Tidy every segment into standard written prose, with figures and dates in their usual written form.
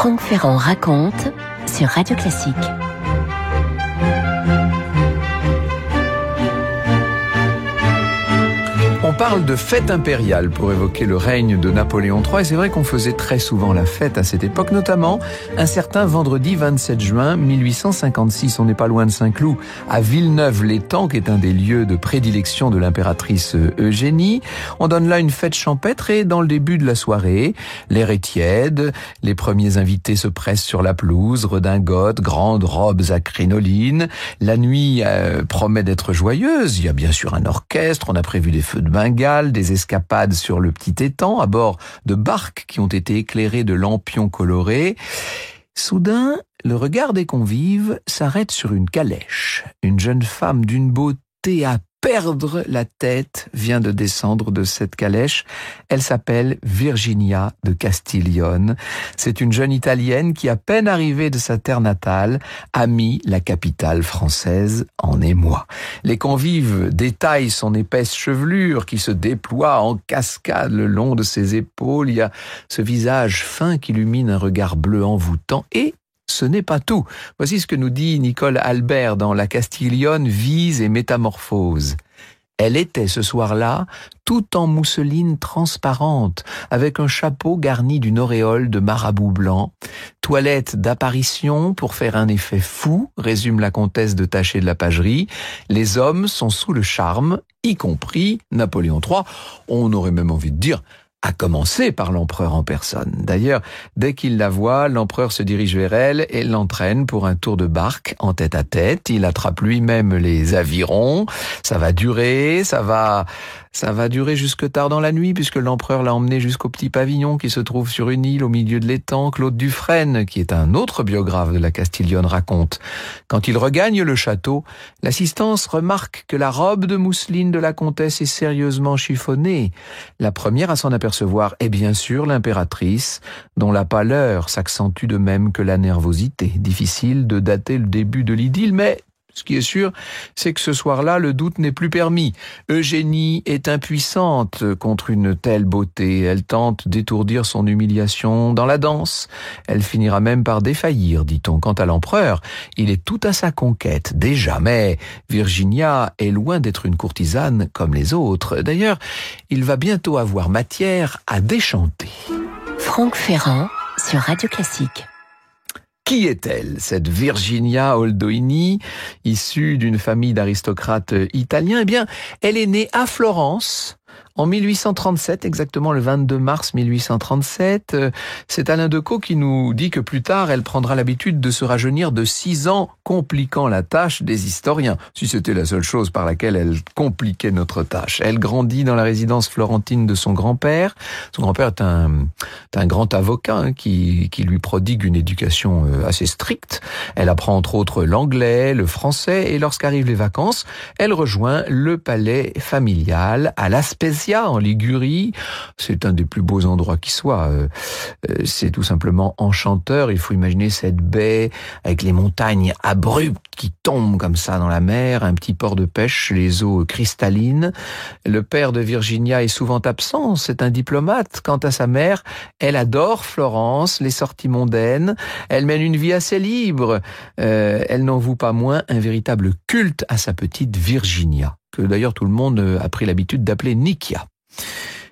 Franck Ferrand raconte sur Radio Classique. On parle de fête impériale pour évoquer le règne de Napoléon III et c'est vrai qu'on faisait très souvent la fête à cette époque, notamment un certain vendredi 27 juin 1856. On n'est pas loin de Saint-Cloud, à Villeneuve-l'Étang, qui est un des lieux de prédilection de l'impératrice Eugénie. On donne là une fête champêtre et dans le début de la soirée, l'air est tiède, les premiers invités se pressent sur la pelouse, redingotes, grandes robes à crinoline. La nuit promet d'être joyeuse, il y a bien sûr un orchestre, on a prévu des feux de Bengale, des escapades sur le petit étang à bord de barques qui ont été éclairées de lampions colorés. Soudain, le regard des convives s'arrête sur une calèche. Une jeune femme d'une beauté à perdre la tête vient de descendre de cette calèche. Elle s'appelle Virginia de Castiglione. C'est une jeune Italienne qui, à peine arrivée de sa terre natale, a mis la capitale française en émoi. Les convives détaillent son épaisse chevelure qui se déploie en cascade le long de ses épaules. Il y a ce visage fin qui illumine un regard bleu envoûtant et ce n'est pas tout. Voici ce que nous dit Nicole Albert dans La Castiglione, Vise et Métamorphose. Elle était ce soir-là tout en mousseline transparente, avec un chapeau garni d'une auréole de marabout blanc. Toilette d'apparition pour faire un effet fou, résume la comtesse de Taché de la Pagerie. Les hommes sont sous le charme, y compris Napoléon III. On aurait même envie de dire à commencer par l'empereur en personne. D'ailleurs, dès qu'il la voit, l'empereur se dirige vers elle et l'entraîne pour un tour de barque en tête-à-tête. Il attrape lui-même les avirons. Ça va durer jusque tard dans la nuit, puisque l'empereur l'a emmené jusqu'au petit pavillon qui se trouve sur une île au milieu de l'étang. Claude Dufresne, qui est un autre biographe de la Castiglione, raconte: quand il regagne le château, l'assistance remarque que la robe de mousseline de la comtesse est sérieusement chiffonnée. La première à s'en apercevoir est bien sûr l'impératrice, dont la pâleur s'accentue de même que la nervosité. Difficile de dater le début de l'idylle, mais ce qui est sûr, c'est que ce soir-là, le doute n'est plus permis. Eugénie est impuissante contre une telle beauté. Elle tente d'étourdir son humiliation dans la danse. Elle finira même par défaillir, dit-on. Quant à l'empereur, il est tout à sa conquête, déjà. Mais Virginia est loin d'être une courtisane comme les autres. D'ailleurs, il va bientôt avoir matière à déchanter. Franck Ferrand sur Radio Classique. Qui est-elle, cette Virginia Oldoini, issue d'une famille d'aristocrates italiens? Eh bien, elle est née à Florence en 1837, exactement le 22 mars 1837. C'est Alain Decaux qui nous dit que plus tard, elle prendra l'habitude de se rajeunir de 6 ans, compliquant la tâche des historiens, si c'était la seule chose par laquelle elle compliquait notre tâche. Elle grandit dans la résidence florentine de son grand-père. Son grand-père est un grand avocat qui lui prodigue une éducation assez stricte. Elle apprend entre autres l'anglais, le français, et lorsqu'arrivent les vacances, elle rejoint le palais familial à La Spezia, en Ligurie. C'est un des plus beaux endroits qui soit. C'est tout simplement enchanteur. Il faut imaginer cette baie avec les montagnes abruptes qui tombent comme ça dans la mer, un petit port de pêche, les eaux cristallines. Le père de Virginia est souvent absent, c'est un diplomate. Quant à sa mère, elle adore Florence, les sorties mondaines. Elle mène une vie assez libre. Elle n'en voue pas moins un véritable culte à sa petite Virginia, que d'ailleurs tout le monde a pris l'habitude d'appeler Nikia.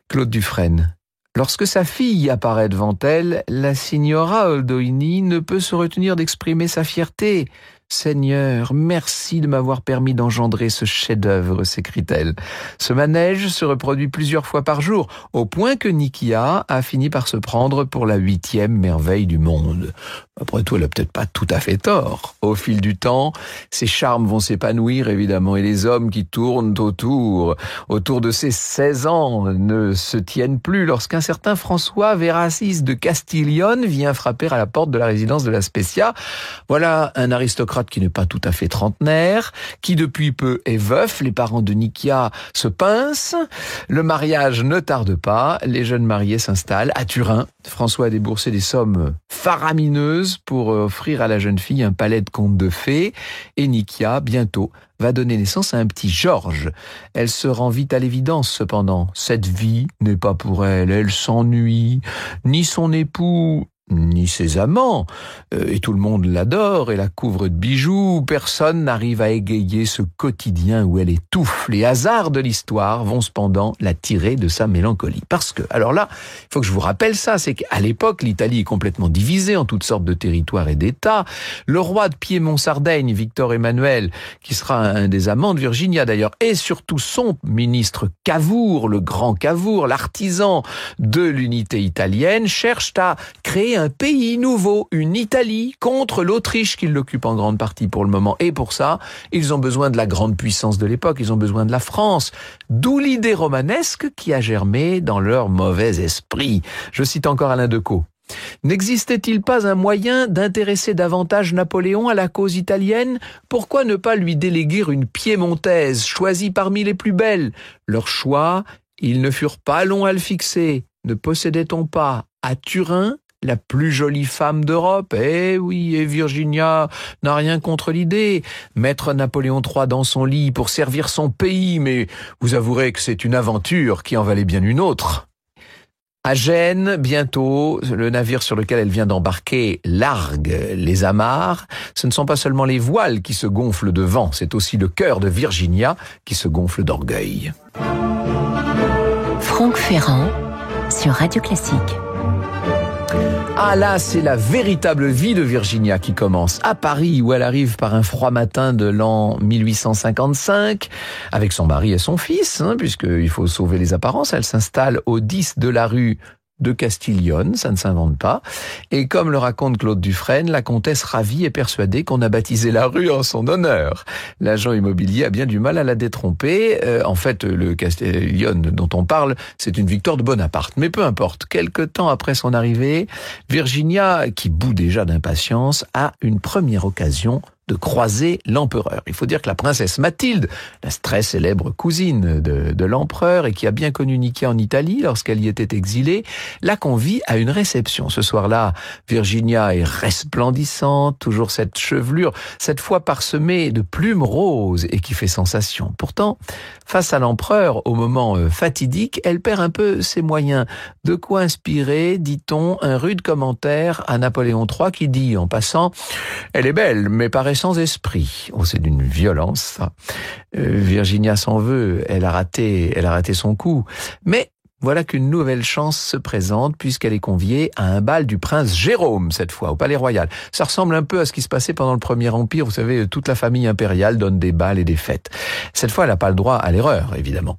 Claude Dufresne. Lorsque sa fille apparaît devant elle, la signora Oldoini ne peut se retenir d'exprimer sa fierté. Seigneur, merci de m'avoir permis d'engendrer ce chef-d'œuvre, s'écrie-t-elle. Ce manège se reproduit plusieurs fois par jour, au point que Nikia a fini par se prendre pour la 8e merveille du monde. Après tout, elle a peut-être pas tout à fait tort. Au fil du temps, ses charmes vont s'épanouir, évidemment, et les hommes qui tournent autour de ses 16 ans, ne se tiennent plus lorsqu'un certain François Véracis de Castiglione vient frapper à la porte de la résidence de la Spezia. Voilà un aristocrate qui n'est pas tout à fait trentenaire, qui depuis peu est veuf. Les parents de Nikia se pincent. Le mariage ne tarde pas. Les jeunes mariés s'installent à Turin. François a déboursé des sommes faramineuses pour offrir à la jeune fille un palais de contes de fées. Et Nikia, bientôt, va donner naissance à un petit Georges. Elle se rend vite à l'évidence, cependant. Cette vie n'est pas pour elle. Elle s'ennuie. Ni son époux ni ses amants, et tout le monde l'adore et la couvre de bijoux. Personne n'arrive à égayer ce quotidien où elle étouffe. Les hasards de l'histoire vont cependant la tirer de sa mélancolie. Parce que, alors là, il faut que je vous rappelle ça, c'est qu'à l'époque, l'Italie est complètement divisée en toutes sortes de territoires et d'États. Le roi de Piémont-Sardaigne, Victor Emmanuel, qui sera un des amants de Virginia d'ailleurs, et surtout son ministre Cavour, le grand Cavour, l'artisan de l'unité italienne, cherchent à créer un pays nouveau, une Italie contre l'Autriche qui l'occupe en grande partie pour le moment. Et pour ça, ils ont besoin de la grande puissance de l'époque, ils ont besoin de la France. D'où l'idée romanesque qui a germé dans leur mauvais esprit. Je cite encore Alain Decaux. N'existait-il pas un moyen d'intéresser davantage Napoléon à la cause italienne? Pourquoi ne pas lui déléguer une piémontaise choisie parmi les plus belles? Leur choix, ils ne furent pas longs à le fixer. Ne possédait-on pas à Turin la plus jolie femme d'Europe? Eh oui, et Virginia n'a rien contre l'idée. Mettre Napoléon III dans son lit pour servir son pays, mais vous avouerez que c'est une aventure qui en valait bien une autre. À Gênes, bientôt, le navire sur lequel elle vient d'embarquer largue les amarres. Ce ne sont pas seulement les voiles qui se gonflent de vent, c'est aussi le cœur de Virginia qui se gonfle d'orgueil. Franck Ferrand sur Radio Classique. Ah là, c'est la véritable vie de Virginia qui commence à Paris, où elle arrive par un froid matin de l'an 1855, avec son mari et son fils, puisqu'il faut sauver les apparences. Elle s'installe au 10 de la rue de Castiglione, ça ne s'invente pas. Et comme le raconte Claude Dufresne, la comtesse ravie est persuadée qu'on a baptisé la rue en son honneur. L'agent immobilier a bien du mal à la détromper. En fait, le Castiglione dont on parle, c'est une victoire de Bonaparte. Mais peu importe, quelque temps après son arrivée, Virginia, qui bout déjà d'impatience, a une première occasion de croiser l'empereur. Il faut dire que la princesse Mathilde, la très célèbre cousine de l'empereur et qui a bien connu Nicée en Italie lorsqu'elle y était exilée, la convie à une réception. Ce soir-là, Virginia est resplendissante, toujours cette chevelure, cette fois parsemée de plumes roses et qui fait sensation. Pourtant, face à l'empereur, au moment fatidique, elle perd un peu ses moyens. De quoi inspirer, dit-on, un rude commentaire à Napoléon III qui dit, en passant, « Elle est belle, mais paraît sans esprit ». Oh, c'est d'une violence, ça. Virginia s'en veut, elle a raté son coup. Mais voilà qu'une nouvelle chance se présente puisqu'elle est conviée à un bal du prince Jérôme, cette fois, au Palais Royal. Ça ressemble un peu à ce qui se passait pendant le Premier Empire. Vous savez, toute la famille impériale donne des bals et des fêtes. Cette fois, elle n'a pas le droit à l'erreur, évidemment.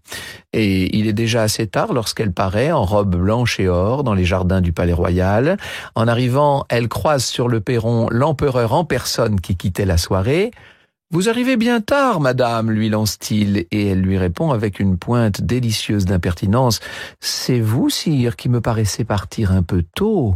Et il est déjà assez tard lorsqu'elle paraît en robe blanche et or dans les jardins du Palais Royal. En arrivant, elle croise sur le perron l'empereur en personne qui quittait la soirée. « Vous arrivez bien tard, madame », lui lance-t-il, et elle lui répond avec une pointe délicieuse d'impertinence. « C'est vous, sire, qui me paraissez partir un peu tôt. »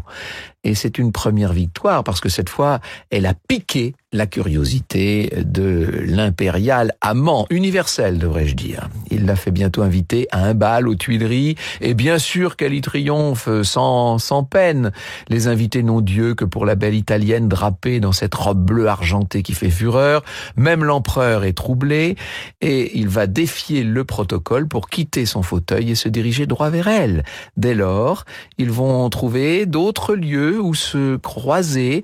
Et c'est une première victoire, parce que cette fois, elle a piqué la curiosité de l'impérial amant, universel, devrais-je dire. Il l'a fait bientôt inviter à un bal aux Tuileries, et bien sûr qu'elle y triomphe sans peine. Les invités n'ont Dieu que pour la belle italienne drapée dans cette robe bleue argentée qui fait fureur. Même l'empereur est troublé, et il va défier le protocole pour quitter son fauteuil et se diriger droit vers elle. Dès lors, ils vont trouver d'autres lieux où se croiser.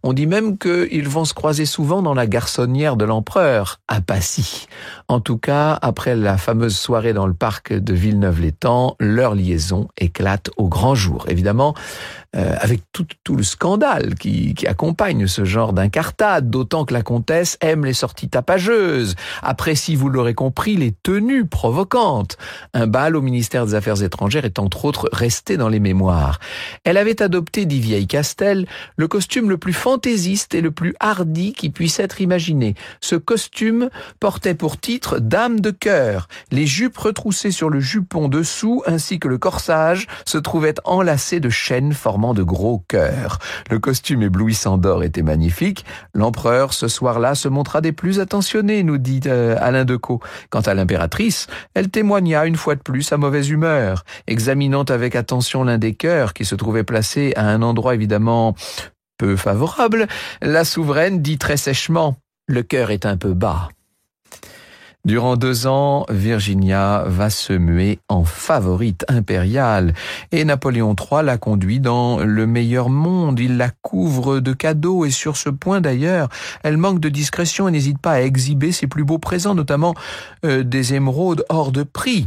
On dit même qu'ils vont se croiser souvent dans la garçonnière de l'empereur, à Passy. En tout cas, après la fameuse soirée dans le parc de Villeneuve-l'Étang, leur liaison éclate au grand jour. Évidemment, avec tout le scandale qui accompagne ce genre d'incartade, d'autant que la comtesse aime les sorties tapageuses, apprécie, vous l'aurez compris, les tenues provocantes. Un bal au ministère des Affaires étrangères est entre autres resté dans les mémoires. Elle avait adopté, dit Vieille-Castel, le costume le plus fantaisiste et le plus hardi qui puisse être imaginé. Ce costume portait pour titre Dame de cœur. Les jupes retroussées sur le jupon dessous ainsi que le corsage se trouvaient enlacés de chaînes formant de gros cœurs. Le costume éblouissant d'or était magnifique. L'empereur, ce soir-là, se montra des plus attentionnés, nous dit Alain Decaux. Quant à l'impératrice, elle témoigna une fois de plus sa mauvaise humeur, examinant avec attention l'un des cœurs qui se trouvait placé à un endroit évidemment peu favorable. La souveraine dit très sèchement « Le cœur est un peu bas ». Durant 2 ans, Virginia va se muer en favorite impériale et Napoléon III la conduit dans le meilleur monde. Il la couvre de cadeaux et sur ce point d'ailleurs, elle manque de discrétion et n'hésite pas à exhiber ses plus beaux présents, notamment des émeraudes hors de prix.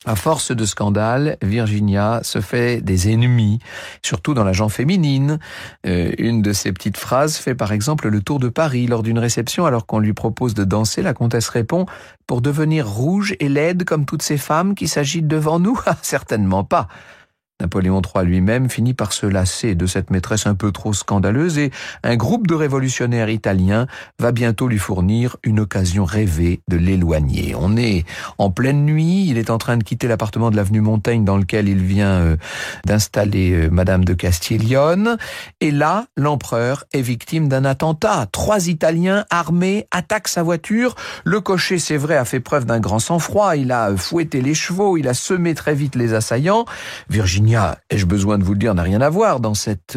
À force de scandales, Virginia se fait des ennemis, surtout dans la gent féminine. Une de ses petites phrases fait par exemple le tour de Paris. Lors d'une réception, alors qu'on lui propose de danser, la comtesse répond « Pour devenir rouge et laide comme toutes ces femmes qui s'agitent devant nous ? Certainement pas !» Napoléon III lui-même finit par se lasser de cette maîtresse un peu trop scandaleuse et un groupe de révolutionnaires italiens va bientôt lui fournir une occasion rêvée de l'éloigner. On est en pleine nuit, il est en train de quitter l'appartement de l'avenue Montaigne dans lequel il vient d'installer Madame de Castiglione et là, l'empereur est victime d'un attentat. 3 Italiens armés attaquent sa voiture. Le cocher, c'est vrai, a fait preuve d'un grand sang-froid, il a fouetté les chevaux, il a semé très vite les assaillants. Virginia, ai-je besoin de vous le dire, n'a rien à voir dans cette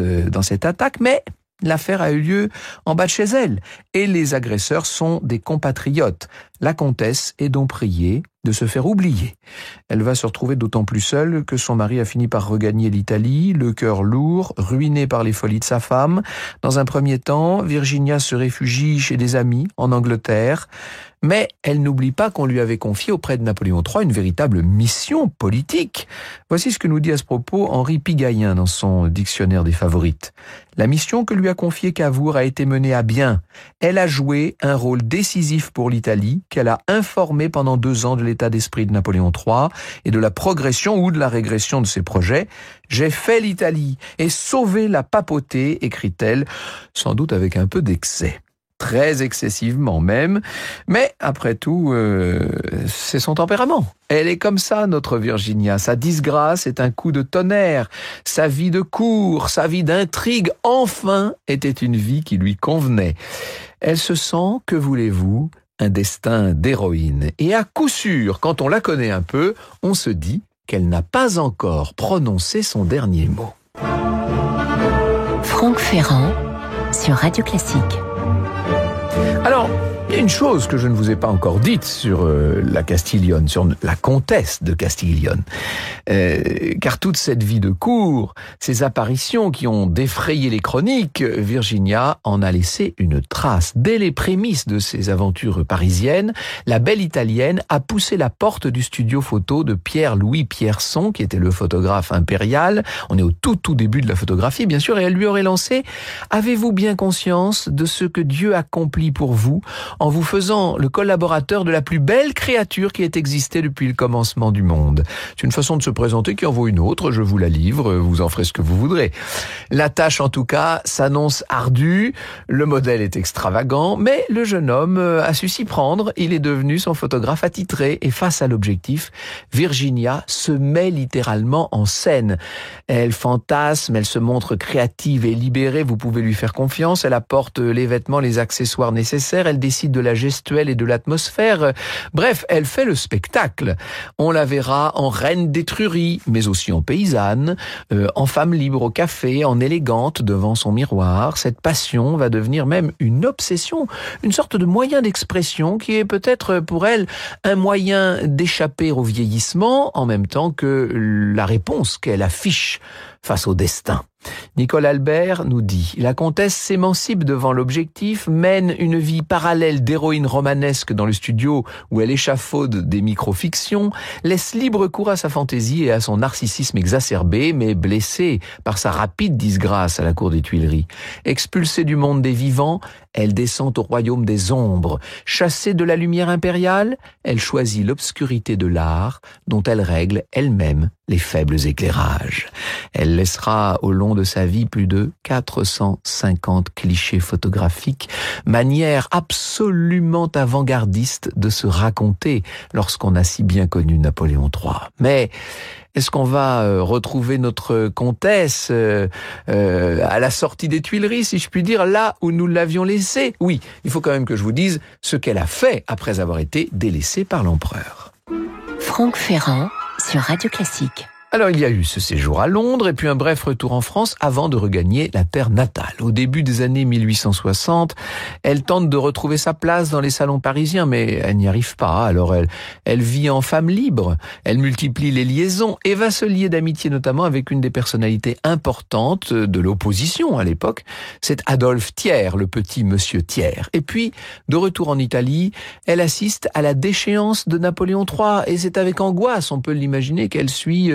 attaque, mais l'affaire a eu lieu en bas de chez elle et les agresseurs sont des compatriotes. La comtesse est donc priée de se faire oublier. Elle va se retrouver d'autant plus seule que son mari a fini par regagner l'Italie, le cœur lourd, ruiné par les folies de sa femme. Dans un premier temps, Virginia se réfugie chez des amis en Angleterre, mais elle n'oublie pas qu'on lui avait confié auprès de Napoléon III une véritable mission politique. Voici ce que nous dit à ce propos Henri Pigayen dans son dictionnaire des favorites. La mission que lui a confiée Cavour a été menée à bien. Elle a joué un rôle décisif pour l'Italie, qu'elle a informé pendant 2 ans de l'état d'esprit de Napoléon III et de la progression ou de la régression de ses projets. J'ai fait l'Italie et sauvé la papauté, écrit-elle, sans doute avec un peu d'excès. Très excessivement même, mais après tout, c'est son tempérament. Elle est comme ça, notre Virginia. Sa disgrâce est un coup de tonnerre. Sa vie de cour, sa vie d'intrigue, enfin, était une vie qui lui convenait. Elle se sent, que voulez-vous, un destin d'héroïne. Et à coup sûr, quand on la connaît un peu, on se dit qu'elle n'a pas encore prononcé son dernier mot. Franck Ferrand sur Radio Classique. Alors, il y a une chose que je ne vous ai pas encore dite sur la Castiglione, sur la comtesse de Castiglione. Car toute cette vie de cour, ces apparitions qui ont défrayé les chroniques, Virginia en a laissé une trace. Dès les prémices de ses aventures parisiennes, la belle italienne a poussé la porte du studio photo de Pierre-Louis Pierson, qui était le photographe impérial. On est au tout début de la photographie, bien sûr, et elle lui aurait lancé « Avez-vous bien conscience de ce que Dieu accomplit pour vous en vous faisant le collaborateur de la plus belle créature qui ait existé depuis le commencement du monde. » C'est une façon de se présenter qui en vaut une autre, je vous la livre, vous en ferez ce que vous voudrez. La tâche, en tout cas, s'annonce ardue, le modèle est extravagant, mais le jeune homme a su s'y prendre, il est devenu son photographe attitré, et face à l'objectif, Virginia se met littéralement en scène. Elle fantasme, elle se montre créative et libérée, vous pouvez lui faire confiance, elle apporte les vêtements, les accessoires nécessaires, elle décide de la gestuelle et de l'atmosphère. Bref, elle fait le spectacle. On la verra en reine d'Étrurie, mais aussi en paysanne, en femme libre au café, en élégante devant son miroir. Cette passion va devenir même une obsession, une sorte de moyen d'expression qui est peut-être pour elle un moyen d'échapper au vieillissement en même temps que la réponse qu'elle affiche face au destin. Nicole Albert nous dit « La comtesse s'émancipe devant l'objectif, mène une vie parallèle d'héroïne romanesque dans le studio où elle échafaude des micro-fictions, laisse libre cours à sa fantaisie et à son narcissisme exacerbé, mais blessée par sa rapide disgrâce à la cour des Tuileries. Expulsée du monde des vivants, elle descend au royaume des ombres. Chassée de la lumière impériale, elle choisit l'obscurité de l'art dont elle règle elle-même les faibles éclairages. Elle laissera au long de sa vie plus de 450 clichés photographiques, manière absolument avant-gardiste de se raconter lorsqu'on a si bien connu Napoléon III. Mais est-ce qu'on va retrouver notre comtesse à la sortie des Tuileries, si je puis dire, là où nous l'avions laissée? Oui, il faut quand même que je vous dise ce qu'elle a fait après avoir été délaissée par l'empereur. Franck Ferrand sur Radio Classique. Alors il y a eu ce séjour à Londres et puis un bref retour en France avant de regagner la terre natale. Au début des années 1860, elle tente de retrouver sa place dans les salons parisiens, mais elle n'y arrive pas. Alors elle vit en femme libre, elle multiplie les liaisons et va se lier d'amitié notamment avec une des personnalités importantes de l'opposition à l'époque. C'est Adolphe Thiers, le petit monsieur Thiers. Et puis, de retour en Italie, elle assiste à la déchéance de Napoléon III et c'est avec angoisse, on peut l'imaginer, qu'elle suit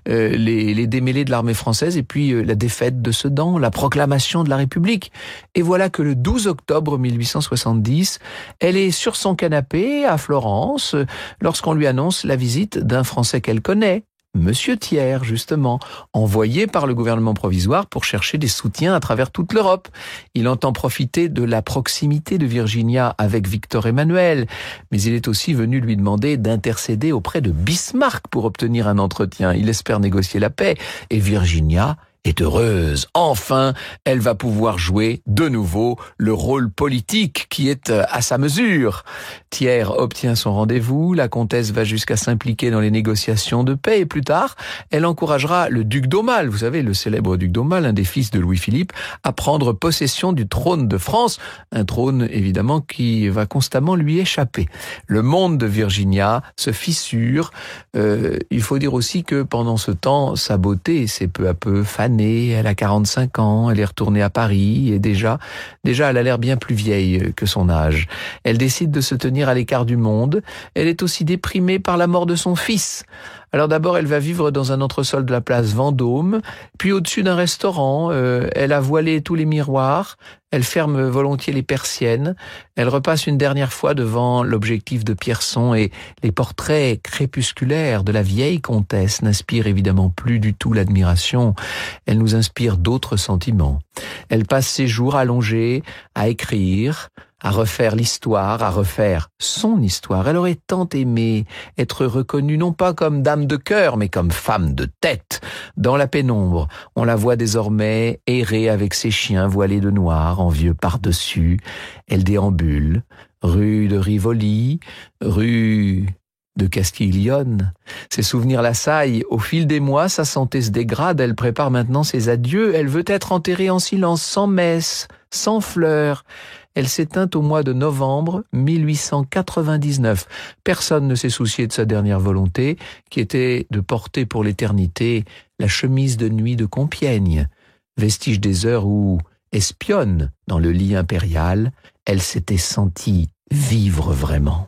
les démêlés de l'armée française et puis la défaite de Sedan, la proclamation de la République. Et voilà que le 12 octobre 1870, elle est sur son canapé à Florence lorsqu'on lui annonce la visite d'un Français qu'elle connaît, Monsieur Thiers, justement, envoyé par le gouvernement provisoire pour chercher des soutiens à travers toute l'Europe. Il entend profiter de la proximité de Virginia avec Victor Emmanuel, mais il est aussi venu lui demander d'intercéder auprès de Bismarck pour obtenir un entretien. Il espère négocier la paix, et Virginia est heureuse. Enfin, elle va pouvoir jouer de nouveau le rôle politique qui est à sa mesure. Thiers obtient son rendez-vous, la comtesse va jusqu'à s'impliquer dans les négociations de paix et plus tard, elle encouragera le duc d'Aumale, vous savez, le célèbre duc d'Aumale, un des fils de Louis-Philippe, à prendre possession du trône de France, un trône évidemment qui va constamment lui échapper. Le monde de Virginia se fissure. Il faut dire aussi que pendant ce temps, sa beauté s'est peu à peu fanée. Elle a 45 ans, elle est retournée à Paris et déjà elle a l'air bien plus vieille que son âge. Elle décide de se tenir à l'écart du monde. Elle est aussi déprimée par la mort de son fils. Alors d'abord, elle va vivre dans un entresol de la place Vendôme, puis au-dessus d'un restaurant. Elle a voilé tous les miroirs, elle ferme volontiers les persiennes, elle repasse une dernière fois devant l'objectif de Pierson et les portraits crépusculaires de la vieille comtesse n'inspirent évidemment plus du tout l'admiration. Elle nous inspire d'autres sentiments. Elle passe ses jours allongés à écrire, à refaire l'histoire, à refaire son histoire. Elle aurait tant aimé être reconnue non pas comme dame de cœur, mais comme femme de tête. Dans la pénombre, on la voit désormais errer avec ses chiens voilés de noir, en vieux par-dessus. Elle déambule, rue de Rivoli, rue de Castiglione. Ses souvenirs l'assaillent. Au fil des mois, sa santé se dégrade. Elle prépare maintenant ses adieux. Elle veut être enterrée en silence, sans messe, sans fleurs. Elle s'éteint au mois de novembre 1899. Personne ne s'est soucié de sa dernière volonté, qui était de porter pour l'éternité la chemise de nuit de Compiègne, vestige des heures où, espionne dans le lit impérial, elle s'était sentie vivre vraiment.